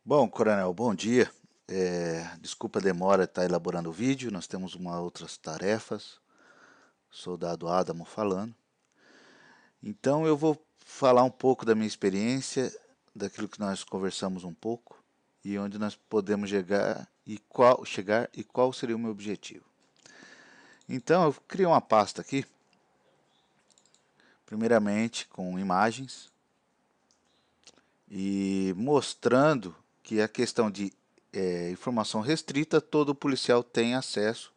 Bom, Coronel, bom dia. Desculpa a demora de estar elaborando o vídeo, nós temos outras tarefas. Soldado Adamo falando. Então eu vou falar um pouco da minha experiência, daquilo que nós conversamos um pouco e onde nós podemos chegar e qual seria o meu objetivo. Então eu criei uma pasta aqui, primeiramente com imagens e mostrando que a questão de informação restrita todo policial tem acesso,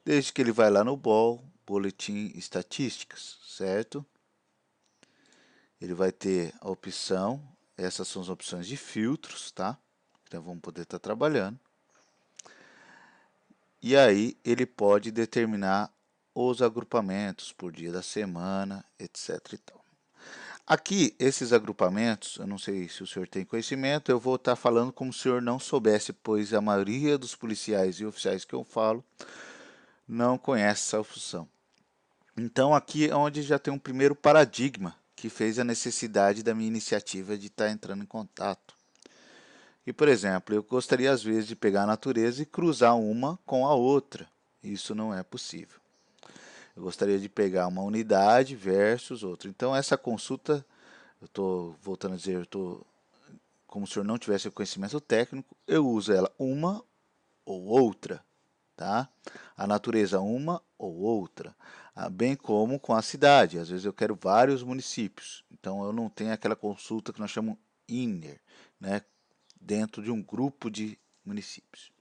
desde que ele vai lá no BOL, Boletim Estatísticas, certo? Ele vai ter a opção, essas são as opções de filtros, tá? Então vamos poder estar trabalhando. E aí ele pode determinar os agrupamentos por dia da semana, etc e tal. Aqui, esses agrupamentos, eu não sei se o senhor tem conhecimento, eu vou estar falando como se o senhor não soubesse, pois a maioria dos policiais e oficiais que eu falo não conhece essa função. Então aqui é onde já tem um primeiro paradigma que fez a necessidade da minha iniciativa de estar entrando em contato. E, por exemplo, eu gostaria às vezes de pegar a natureza e cruzar uma com a outra. Isso não é possível. Eu gostaria de pegar uma unidade versus outra. Então essa consulta, eu estou voltando a dizer, eu estou como se o senhor não tivesse o conhecimento técnico, eu uso ela uma ou outra, tá? A natureza uma ou outra, bem como com a cidade. Às vezes eu quero vários municípios, então eu não tenho aquela consulta que nós chamamos inner, né? Dentro de um grupo de municípios.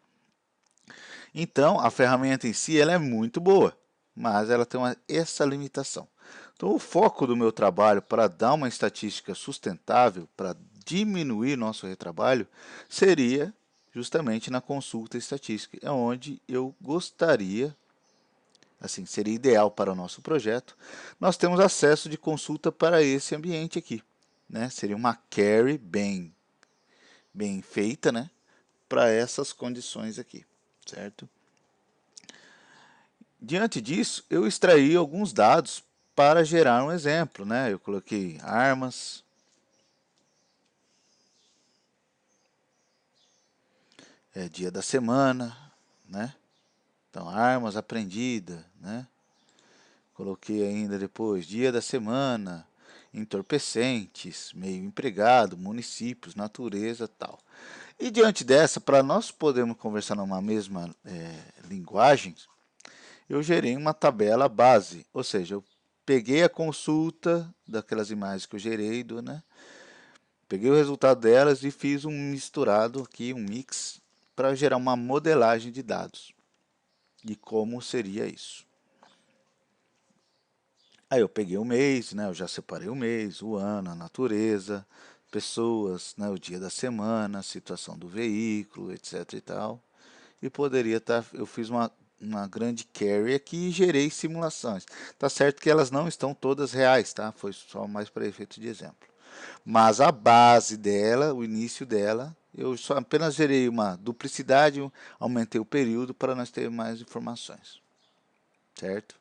Então a ferramenta em si ela é muito boa, mas ela tem essa limitação. Então o foco do meu trabalho para dar uma estatística sustentável, para diminuir nosso retrabalho, seria justamente na consulta estatística, é onde eu gostaria, assim, seria ideal para o nosso projeto, nós temos acesso de consulta para esse ambiente aqui, né? Seria uma query bem feita, né? Para essas condições aqui, certo? Diante disso, eu extraí alguns dados para gerar um exemplo, né? Eu coloquei armas, dia da semana, né? Então, armas apreendidas, né? Coloquei ainda depois dia da semana, entorpecentes, meio empregado, municípios, natureza, tal. E diante dessa, para nós podermos conversar numa mesma linguagem, eu gerei uma tabela base, ou seja, eu peguei a consulta daquelas imagens que eu gerei, né? Peguei o resultado delas e fiz um misturado aqui, um mix, para gerar uma modelagem de dados de como seria isso. Aí eu peguei o mês, né? Eu já separei o mês, o ano, a natureza, pessoas, né? O dia da semana, situação do veículo, etc e tal. E poderia estar, eu fiz uma grande query aqui e gerei simulações. Tá certo que elas não estão todas reais, tá? Foi só mais para efeito de exemplo. Mas a base dela, o início dela, eu só apenas gerei uma duplicidade, aumentei o período para nós ter mais informações, certo?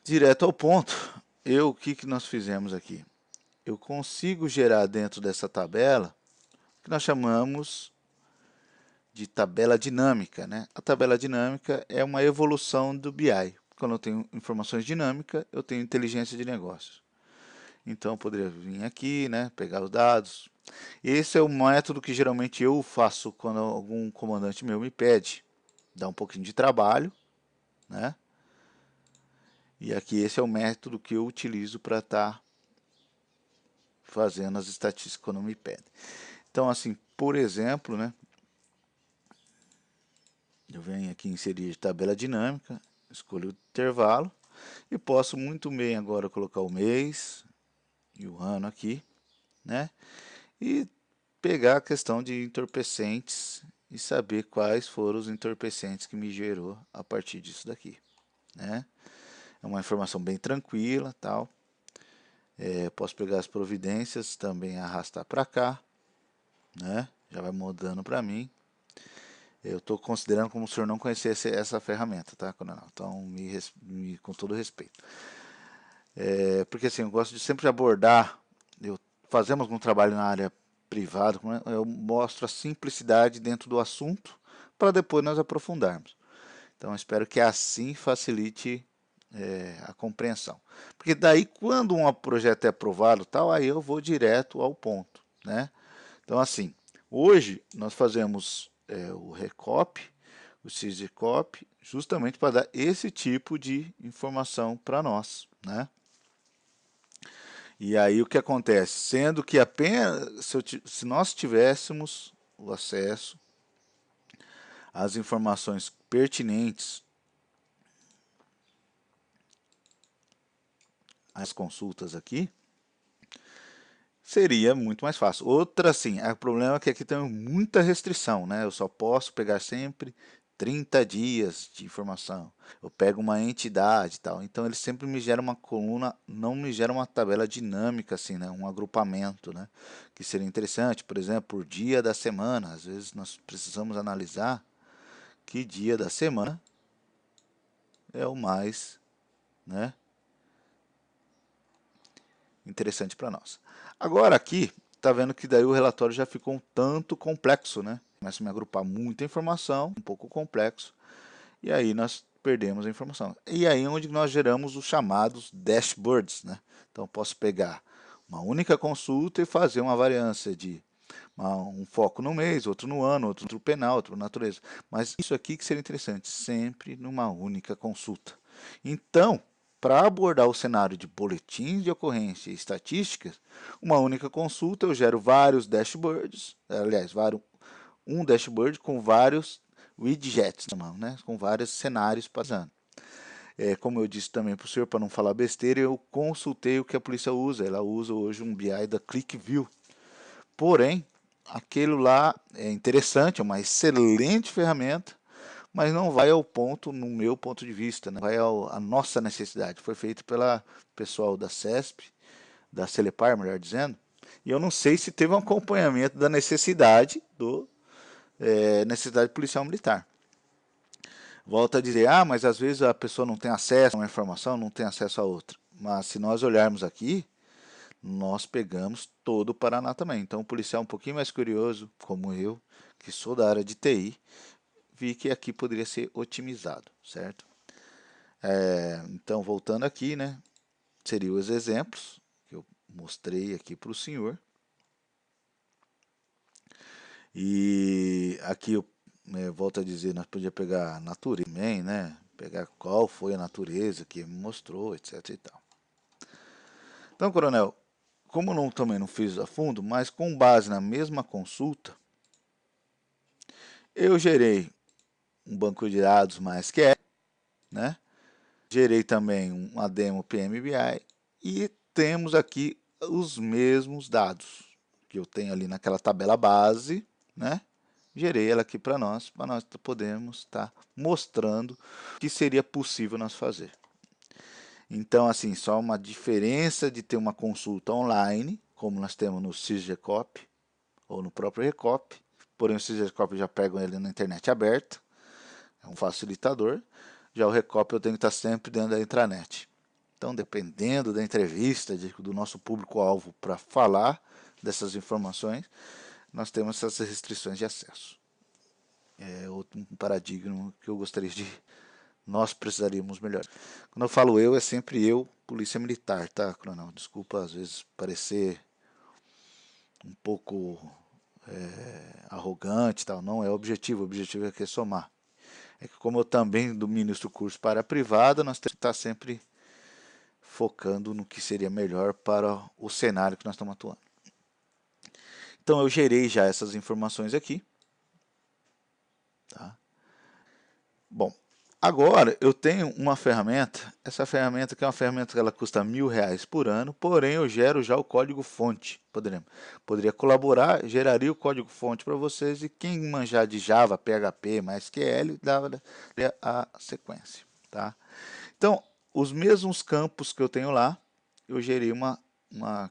Direto ao ponto, o que nós fizemos aqui? Eu consigo gerar dentro dessa tabela o que nós chamamos de tabela dinâmica, né? A tabela dinâmica é uma evolução do BI. Quando eu tenho informações dinâmicas, eu tenho inteligência de negócios. Então eu poderia vir aqui, né, pegar os dados. Esse é o método que geralmente eu faço quando algum comandante meu me pede. Dá um pouquinho de trabalho, né? E aqui esse é o método que eu utilizo para estar fazendo as estatísticas quando me pedem. Então, assim, por exemplo, né, eu venho aqui inserir tabela dinâmica, escolho o intervalo e posso muito bem agora colocar o mês e o ano aqui, né? E pegar a questão de entorpecentes e saber quais foram os entorpecentes que me gerou a partir disso daqui, né? É uma informação bem tranquila, tal. Posso pegar as providências, também arrastar para cá, né? Já vai mudando para mim. Eu estou considerando como se o senhor não conhecesse essa ferramenta, tá, coronel? Então, com todo respeito. Porque assim, eu gosto de sempre abordar, fazemos um trabalho na área privado, eu mostro a simplicidade dentro do assunto para depois nós aprofundarmos. Então, espero que assim facilite a compreensão. Porque daí, quando um projeto é aprovado, tal, aí eu vou direto ao ponto, né? Então, assim, hoje nós fazemos o Recop, o SysGCop, justamente para dar esse tipo de informação para nós, né? E aí o que acontece? Sendo que apenas se nós tivéssemos o acesso às informações pertinentes às consultas aqui, seria muito mais fácil. Outra, sim, o problema é que aqui tem muita restrição, né? Eu só posso pegar sempre 30 dias de informação. Eu pego uma entidade e tal. Então ele sempre me gera uma coluna, não me gera uma tabela dinâmica, assim, né? Um agrupamento, né? Que seria interessante, por exemplo, por dia da semana. Às vezes nós precisamos analisar que dia da semana é o mais, né, interessante para nós. Agora aqui, tá vendo que daí o relatório já ficou um tanto complexo, né? Começa a me agrupar muita informação, um pouco complexo, e aí nós perdemos a informação. E aí é onde nós geramos os chamados dashboards, né? Então posso pegar uma única consulta e fazer uma variância de um foco no mês, outro no ano, outro no penal, outro na natureza. Mas isso aqui que seria interessante, sempre numa única consulta. Então, para abordar o cenário de boletins de ocorrência e estatísticas, uma única consulta eu gero vários dashboards, aliás, um dashboard com vários widgets, né, com vários cenários passando. Como eu disse também para o senhor, para não falar besteira, eu consultei o que a polícia usa. Ela usa hoje um BI da ClickView. Porém, aquilo lá é interessante, é uma excelente ferramenta, mas não vai ao ponto, no meu ponto de vista, né? Vai à nossa necessidade. Foi feito pela pessoal da CESP, da Celepar, melhor dizendo, e eu não sei se teve um acompanhamento da necessidade necessidade policial militar. Volto a dizer, mas às vezes a pessoa não tem acesso a uma informação, não tem acesso a outra. Mas se nós olharmos aqui, nós pegamos todo o Paraná também. Então, o policial um pouquinho mais curioso, como eu, que sou da área de TI, vi que aqui poderia ser otimizado, certo? Então, voltando aqui, né, seriam os exemplos que eu mostrei aqui para o senhor. E aqui eu volto a dizer, nós podíamos pegar a natureza também, né? Pegar qual foi a natureza que me mostrou, etc e tal. Então, coronel, como eu também não fiz a fundo, mas com base na mesma consulta, eu gerei um banco de dados MySQL, né? Gerei também uma demo PMBI e temos aqui os mesmos dados que eu tenho ali naquela tabela base, né? Gerei ela aqui para nós podermos estar mostrando o que seria possível nós fazer. Então, assim, só uma diferença de ter uma consulta online, como nós temos no SysGCop ou no próprio Recop, porém o SysGCop já pego ele na internet aberta, é um facilitador. Já o Recop eu tenho que estar sempre dentro da intranet. Então, dependendo da entrevista do nosso público-alvo para falar dessas informações, nós temos essas restrições de acesso. É outro paradigma que eu gostaria de... Nós precisaríamos melhorar. Quando eu falo eu, é sempre eu, polícia militar, tá, coronel? Desculpa, às vezes, parecer um pouco arrogante, tal. Não é o objetivo é aqui somar. É que como eu também ministro curso para a privada, nós temos que estar sempre focando no que seria melhor para o cenário que nós estamos atuando. Então eu gerei já essas informações aqui. Tá? Bom, agora eu tenho uma ferramenta, essa ferramenta que é uma ferramenta que ela custa R$1.000 por ano, porém eu gero já o código-fonte. Poderia colaborar, geraria o código-fonte para vocês e quem manjar de Java, PHP, MySQL, dava a sequência. Tá? Então, os mesmos campos que eu tenho lá, eu gerei uma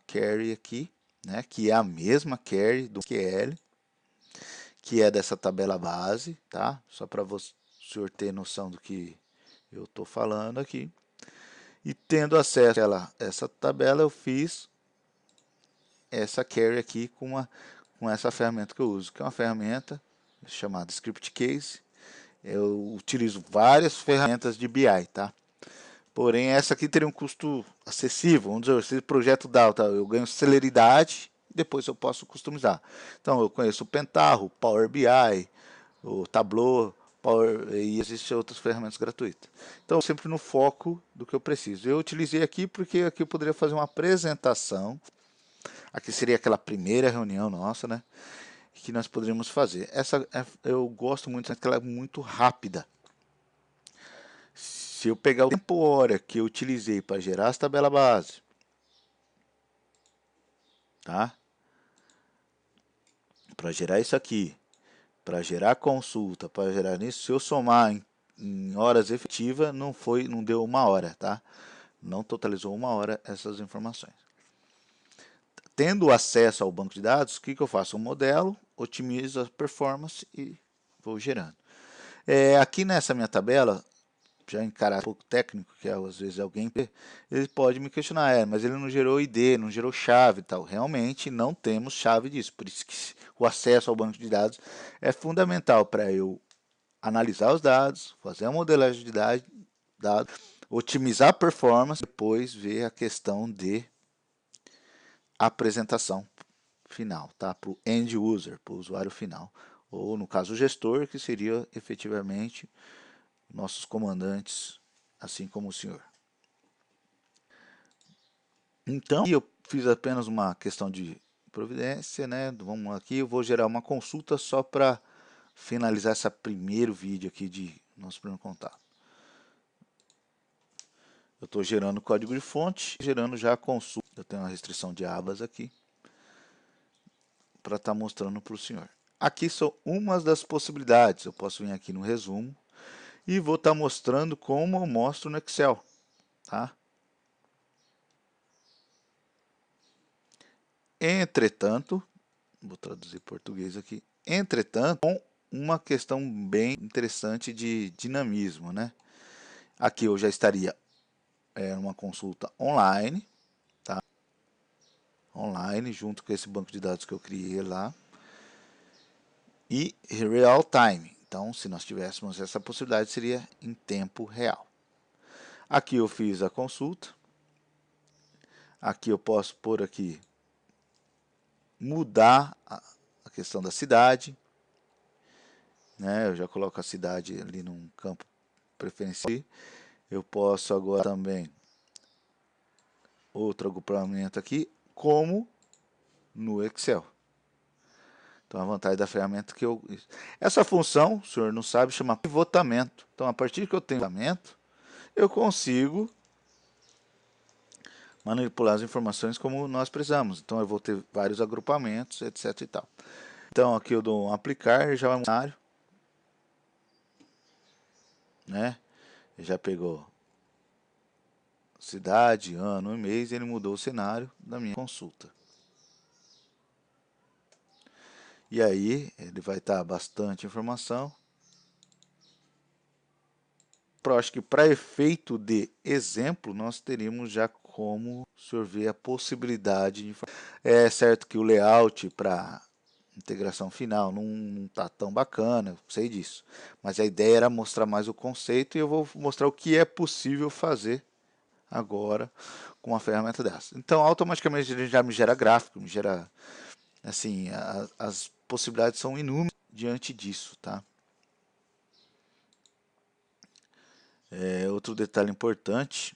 query aqui, né, que é a mesma query do SQL, que é dessa tabela base, tá? Só para o senhor ter noção do que eu estou falando aqui. E tendo acesso a essa tabela, eu fiz essa query aqui com com essa ferramenta que eu uso, que é uma ferramenta chamada Script Case. Eu utilizo várias ferramentas de BI, tá? Porém, essa aqui teria um custo acessível. Vamos dizer, se o projeto dá, tá, eu ganho celeridade e depois eu posso customizar. Então, eu conheço o Pentaho, Power BI, o Tableau, e existem outras ferramentas gratuitas. Então, sempre no foco do que eu preciso. Eu utilizei aqui porque aqui eu poderia fazer uma apresentação. Aqui seria aquela primeira reunião nossa, né? Que nós poderíamos fazer. Essa eu gosto muito, porque ela é muito rápida. Se eu pegar o tempo hora que eu utilizei para gerar as tabela base, tá? Para gerar isso aqui, para gerar consulta, para gerar isso, se eu somar em horas efetivas, não deu uma hora, tá? Não totalizou uma hora essas informações. Tendo acesso ao banco de dados, o que eu faço? Um modelo, otimizo a performance e vou gerando. Aqui nessa minha tabela, já em caráter um pouco técnico, que às vezes alguém ele pode me questionar, mas ele não gerou ID, não gerou chave e tal. Realmente não temos chave disso, por isso que o acesso ao banco de dados é fundamental para eu analisar os dados, fazer a modelagem de dados, otimizar a performance, depois ver a questão de apresentação final, tá? Para o end user, para o usuário final, ou no caso o gestor, que seria efetivamente nossos comandantes, assim como o senhor. Então, eu fiz apenas uma questão de providência, né? Vamos aqui, eu vou gerar uma consulta só para finalizar esse primeiro vídeo aqui de nosso primeiro contato. Eu estou gerando o código de fonte, gerando já a consulta. Eu tenho uma restrição de abas aqui para estar mostrando para o senhor. Aqui são umas das possibilidades. Eu posso vir aqui no resumo e vou estar mostrando como eu mostro no Excel, tá? Entretanto, vou traduzir em português aqui. Entretanto, com uma questão bem interessante de dinamismo, né? Aqui eu já estaria uma consulta online, tá? Online, junto com esse banco de dados que eu criei lá. E real time. Então, se nós tivéssemos essa possibilidade, seria em tempo real. Aqui eu fiz a consulta. Aqui eu posso pôr aqui, mudar a questão da cidade, né? Eu já coloco a cidade ali num campo preferencial. Eu posso agora também outro agrupamento aqui, como no Excel. Então a vantagem da ferramenta que eu... Essa função, o senhor não sabe, chama pivotamento. Então a partir que eu tenho pivotamento, eu consigo manipular as informações como nós precisamos. Então eu vou ter vários agrupamentos, etc e tal. Então aqui eu dou um aplicar, já é um cenário, né? Já pegou cidade, ano e mês, ele mudou o cenário da minha consulta. E aí ele vai estar bastante informação. Acho que para efeito de exemplo, nós teríamos já como sorver a possibilidade de... É certo que o layout para integração final não está tão bacana, eu sei disso. Mas a ideia era mostrar mais o conceito e eu vou mostrar o que é possível fazer agora com uma ferramenta dessa. Então, automaticamente ele já me gera gráfico, me gera... Assim, as possibilidades são inúmeras diante disso, tá? Outro detalhe importante,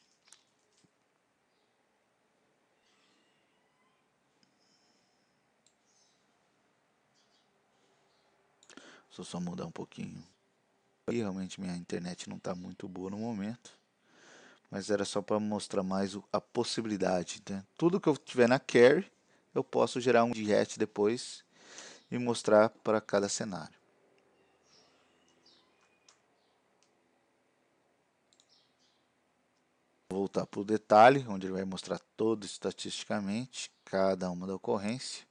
só mudar um pouquinho. E realmente minha internet não está muito boa no momento, mas era só para mostrar mais a possibilidade, né? Tudo que eu tiver na Carry, eu posso gerar um de hatch depois e mostrar para cada cenário. Vou voltar para o detalhe, onde ele vai mostrar todo estatisticamente cada uma da ocorrência.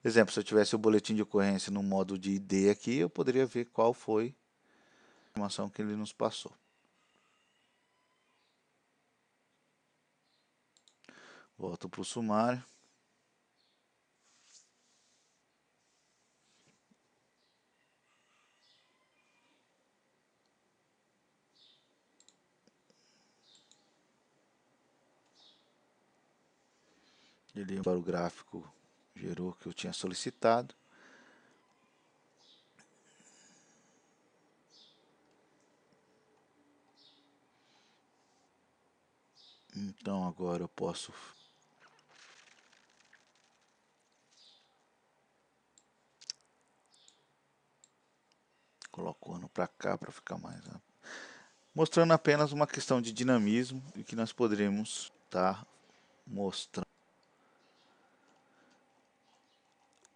Exemplo, se eu tivesse o boletim de ocorrência no modo de ID aqui, eu poderia ver qual foi a informação que ele nos passou. Volto para o sumário. Ele para o gráfico gerou o que eu tinha solicitado. Então agora eu posso colocar o ano para cá para ficar mais, né? Mostrando apenas uma questão de dinamismo e que nós poderíamos estar mostrando.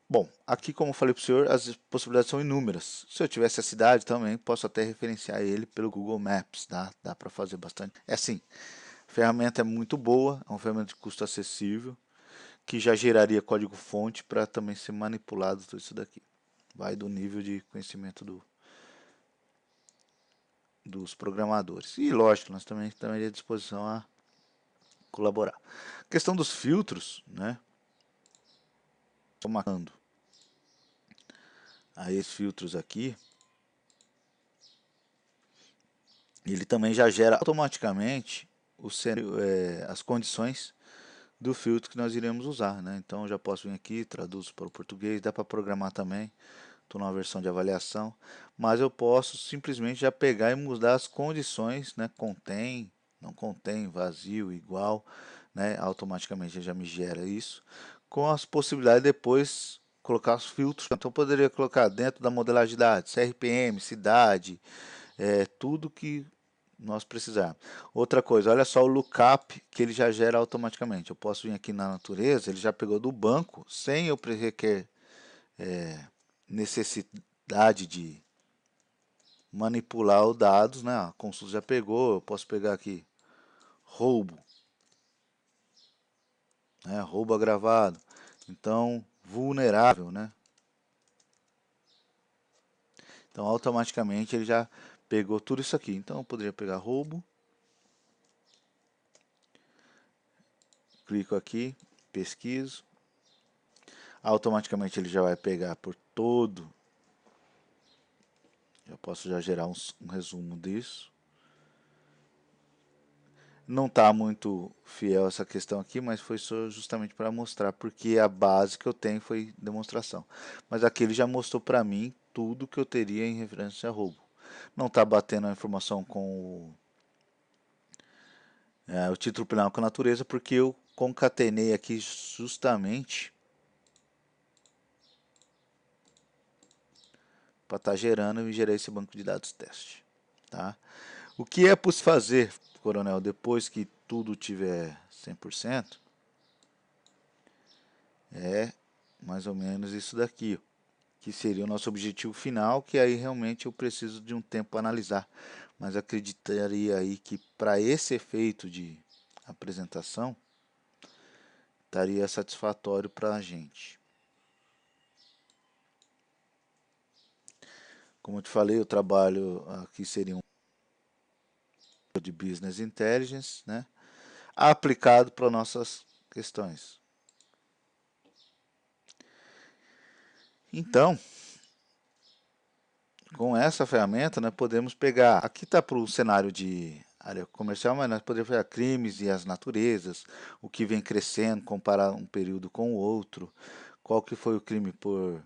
Bom, aqui como eu falei para o senhor, as possibilidades são inúmeras. Se eu tivesse a cidade também, posso até referenciar ele pelo Google Maps, tá? Dá para fazer bastante. É assim, a ferramenta é muito boa, é uma ferramenta de custo acessível, que já geraria código-fonte para também ser manipulado tudo isso daqui. Vai do nível de conhecimento dos programadores. E lógico, nós também estamos à disposição a colaborar. A questão dos filtros, né? Estou marcando aí esses filtros aqui. Ele também já gera automaticamente as condições do filtro que nós iremos usar, né? Então eu já posso vir aqui, traduzo para o português, dá para programar também. Estou numa versão de avaliação, mas eu posso simplesmente já pegar e mudar as condições, né? Contém, não contém, vazio, igual, né? Automaticamente já me gera isso, com as possibilidades de depois colocar os filtros. Então eu poderia colocar dentro da modelagem de dados, CRPM, cidade, tudo que nós precisarmos. Outra coisa, olha só o lookup que ele já gera automaticamente. Eu posso vir aqui na natureza, ele já pegou do banco, sem eu requer necessidade de manipular os dados, né? A consulta já pegou, eu posso pegar aqui roubo, né? Roubo agravado. Então, vulnerável, né? Então, automaticamente ele já pegou tudo isso aqui. Então, eu poderia pegar roubo, clico aqui, pesquiso, automaticamente ele já vai pegar por todo. Já posso já gerar um resumo disso. Não está muito fiel essa questão aqui, mas foi só justamente para mostrar, porque a base que eu tenho foi demonstração. Mas aqui ele já mostrou para mim tudo que eu teria em referência a roubo. Não está batendo a informação com o título penal com a natureza, porque eu concatenei aqui justamente para estar gerando e gerar esse banco de dados teste. Tá? O que é possível fazer, coronel, depois que tudo tiver 100%, é mais ou menos isso daqui, que seria o nosso objetivo final, que aí realmente eu preciso de um tempo para analisar. Mas acreditaria aí que para esse efeito de apresentação, estaria satisfatório para a gente. Como eu te falei, o trabalho aqui seria um de Business Intelligence, né, aplicado para nossas questões. Então, com essa ferramenta, nós podemos pegar, aqui está para o cenário de área comercial, mas nós podemos pegar crimes e as naturezas, o que vem crescendo, comparar um período com o outro, qual que foi o crime por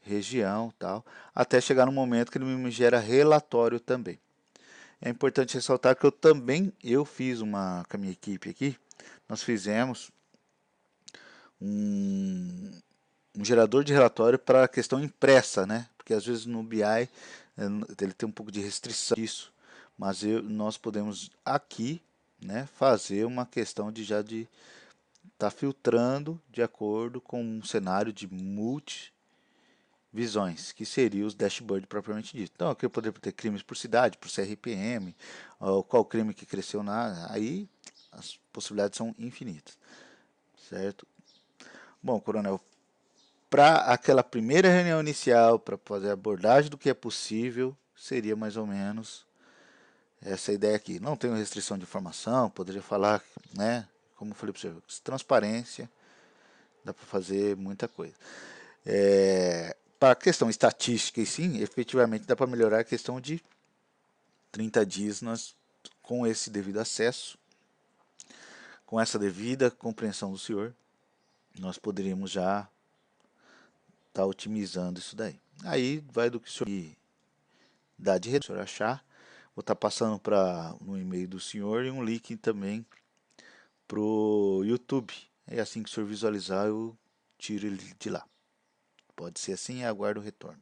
região, tal, até chegar no momento que ele me gera relatório também. É importante ressaltar que eu fiz com a minha equipe aqui, nós fizemos um gerador de relatório para a questão impressa, né? Porque às vezes no BI ele tem um pouco de restrição disso, mas nós podemos aqui, né, fazer uma questão de estar filtrando de acordo com um cenário de multivisões, que seria os dashboard propriamente dito. Então aqui eu poderia ter crimes por cidade, por CRPM, qual crime que cresceu aí as possibilidades são infinitas, certo? Bom, coronel, para aquela primeira reunião inicial, para fazer a abordagem do que é possível, seria mais ou menos essa ideia aqui. Não tenho restrição de informação, poderia falar, né? Como eu falei para você, transparência, dá para fazer muita coisa. Para a questão estatística e sim, efetivamente dá para melhorar a questão de 30 dias nós, com esse devido acesso, com essa devida compreensão do senhor, nós poderíamos já estar otimizando isso daí. Aí vai do que o senhor dá de retorno, o senhor achar. Vou estar passando no e-mail do senhor e um link também pro YouTube. É assim que o senhor visualizar, eu tiro ele de lá. Pode ser assim e aguardo o retorno.